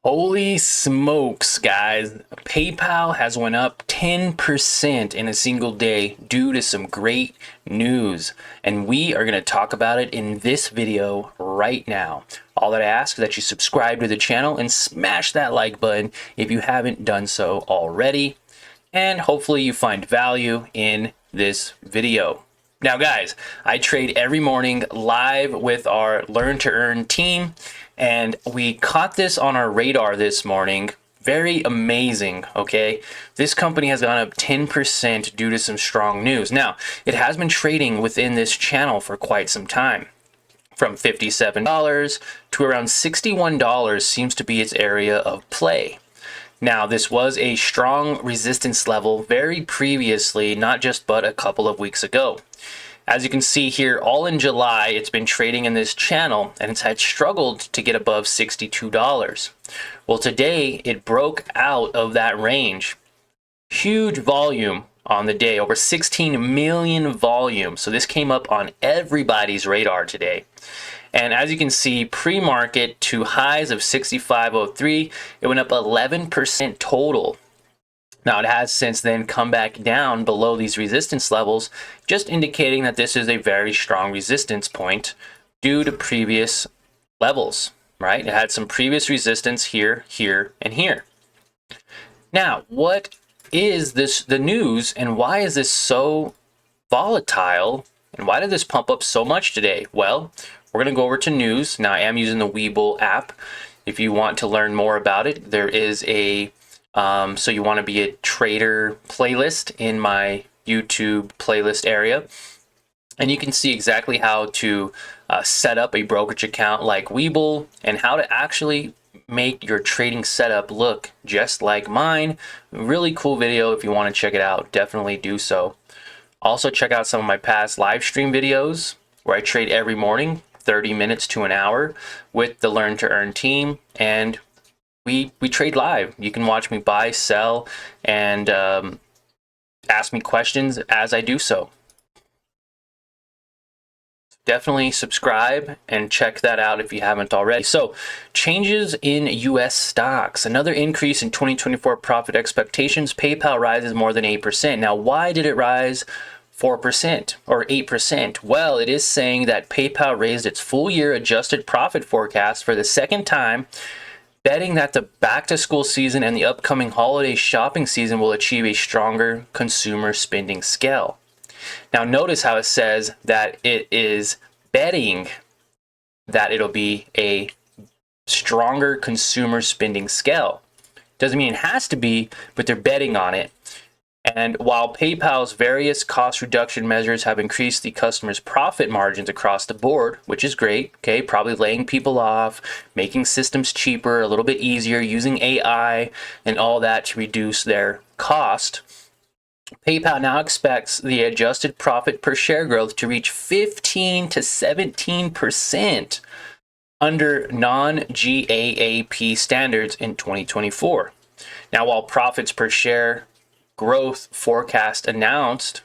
Holy smokes, guys. PayPal has went up 10% in a single day due to some great news. And we are going to talk about it in this video right now. All that I ask is that you subscribe to the channel and smash that like button if you haven't done so already. And hopefully you find value in this video. Now, guys, I trade every morning live with our Learn to Earn team, and we caught this on our radar this morning. Very amazing, okay? This company has gone up 10% due to some strong news. Now, it has been trading within this channel for quite some time. From $57 to around $61 seems to be its area of play. Now, this was a strong resistance level very previously, not just but a couple of weeks ago. As you can see here, all in July, it's been trading in this channel and it's had struggled to get above $62. Well, today it broke out of that range. Huge volume on the day, over 16 million volume. So this came up on everybody's radar today. And as you can see, pre-market to highs of 65.03, it went up 11% total. Now, it has since then come back down below these resistance levels, just indicating that this is a very strong resistance point due to previous levels, right? It had some previous resistance here, here, and here. Now, what is the news, and why is this so volatile, and why did this pump up so much today? Well, we're going to go over to news. Now, I am using the WeBull app. If you want to learn more about it, there is a so you want to be a trader playlist in my YouTube playlist area. And you can see exactly how to set up a brokerage account like WeBull and how to actually make your trading setup look just like mine. Really cool video. If you want to check it out, definitely do so. Also, check out some of my past live stream videos where I trade every morning, 30 minutes to an hour with the Learn to Earn team, and we trade live. You can watch me buy, sell, and ask me questions as I do so. Definitely subscribe and check that out if you haven't already. So, changes in U.S. stocks. Another increase in 2024 profit expectations. PayPal rises more than 8%. Now, why did it rise 4% or 8%? Well, it is saying that PayPal raised its full year adjusted profit forecast for the second time, betting that the back-to-school season and the upcoming holiday shopping season will achieve a stronger consumer spending scale. Now, notice how it says that it is betting that it'll be a stronger consumer spending scale. Doesn't mean it has to be, but they're betting on it. And while PayPal's various cost reduction measures have increased the customer's profit margins across the board, which is great, okay, probably laying people off, making systems cheaper, a little bit easier, using AI and all that to reduce their cost, PayPal now expects the adjusted profit per share growth to reach 15 to 17% under non-GAAP standards in 2024. Now, while profits per share growth forecast announced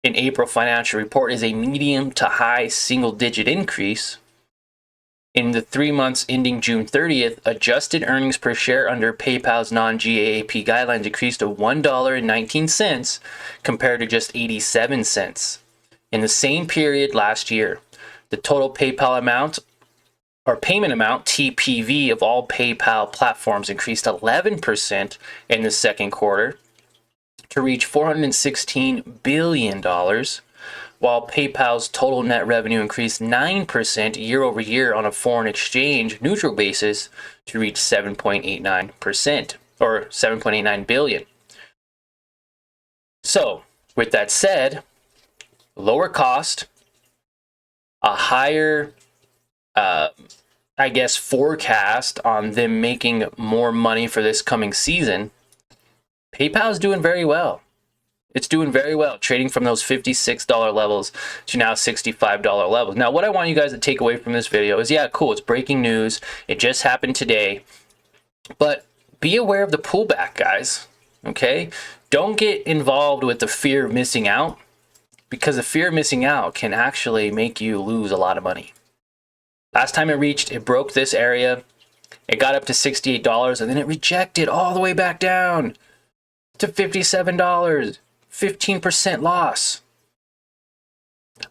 in April financial report is a medium to high single-digit increase, in the 3 months ending June 30th, adjusted earnings per share under PayPal's non-GAAP guidelines decreased to $1.19 compared to just 87 cents in the same period last year. The total PayPal amount or payment amount, TPV, of all PayPal platforms increased 11% in the second quarter to reach $416 billion, while PayPal's total net revenue increased 9% year over year on a foreign exchange neutral basis to reach 7.89% or 7.89 billion. So, with that said, lower cost, a higher, forecast on them making more money for this coming season, PayPal is doing very well. It's doing very well, trading from those $56 levels to now $65 levels. Now, what I want you guys to take away from this video is, yeah, cool, it's breaking news. It just happened today. But be aware of the pullback, guys, okay? Don't get involved with the fear of missing out, because the fear of missing out can actually make you lose a lot of money. Last time it broke this area, It got up to $68 and then it rejected all the way back down to $57. 15% loss.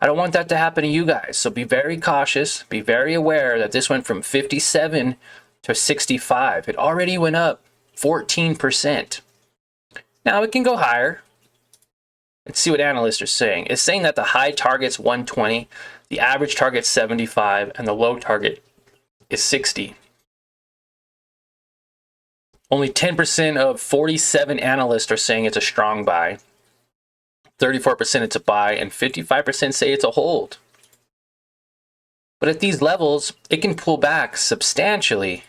I don't want that to happen to you guys. So be very cautious. Be very aware that this went from 57 to 65. It already went up 14%. Now it can go higher. Let's see what analysts are saying. It's saying that the high target's 120, the average target's 75, and the low target is 60. Only 10% of 47 analysts are saying it's a strong buy. 34% it's a buy, and 55% say it's a hold. But at these levels, it can pull back substantially.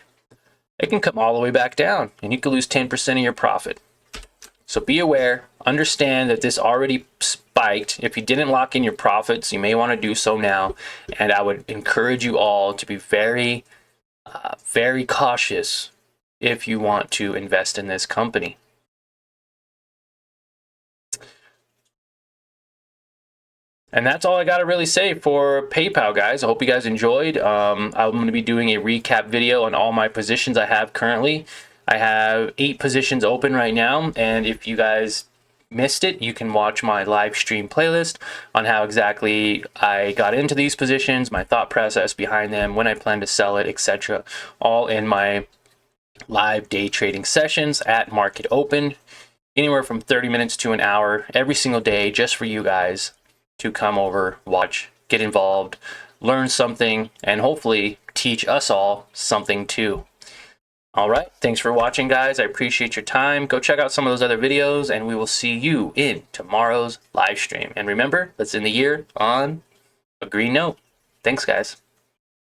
It can come all the way back down, and you could lose 10% of your profit. So be aware, understand that this already spiked. If you didn't lock in your profits, you may want to do so now. And I would encourage you all to be very, very cautious if you want to invest in this company. And that's all I got to really say for PayPal, guys. I hope you guys enjoyed. I'm going to be doing a recap video on all my positions I have currently. I have 8 positions open right now, and if you guys missed it, you can watch my live stream playlist on how exactly I got into these positions, my thought process behind them, when I plan to sell it, etc. All in my live day trading sessions at market open, anywhere from 30 minutes to an hour every single day, just for you guys to come over, watch, get involved, learn something, and hopefully teach us all something too. All right, thanks for watching, guys. I appreciate your time. Go check out some of those other videos, and we will see you in tomorrow's live stream. And remember, let's end the year on a green note. Thanks, guys.